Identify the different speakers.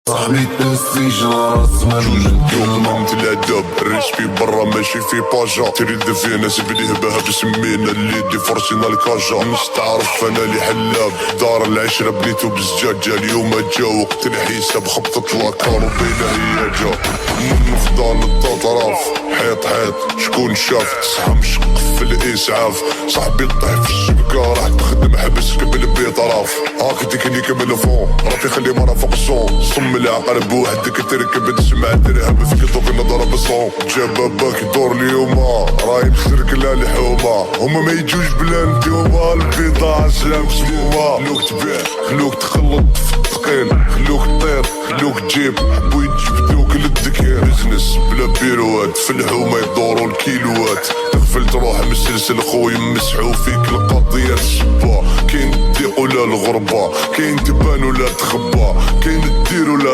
Speaker 1: صاحبي السجن راس
Speaker 2: جوج نمت الادب الريش في برا ماشي في باجا تريد فيا ناس بديه بها بسمينا اللي دي فرسينا الكاجا مش تعرف انا اللي حلاب دار العشرة بنيتو بالزجاجة اليوم جا وقت الحساب خبطت لاكار وبينا هي جا نفضل الطرف حيط شكون شاف تصحى مشق في الاسعاف صاحبي طيح في الشبكة راح تخدم حبس قبل بيطرف هاك تكني كمل فون ربي خلي مرة فوق الصون صم العقرب وحدك تركب تسمع درهم فيك طوق النظرة بالصون جاب باباك يدور اليوم راي مسركلة الحومة هما ما يجوش بلا نديوما البضاعة سلام سمومة خلوك تبيع خلوك تخلط في الثقيل خلوك تطير خلوك تجيب حبو يجبدوك للذكير بزنس بلا بيروات في الحومة يدوروا الكيلوات تغفل تروح مسلسل خويا مسحو فيك القضية الشبا كاين تضيق ولا الغربة كاين تبان ولا تخبى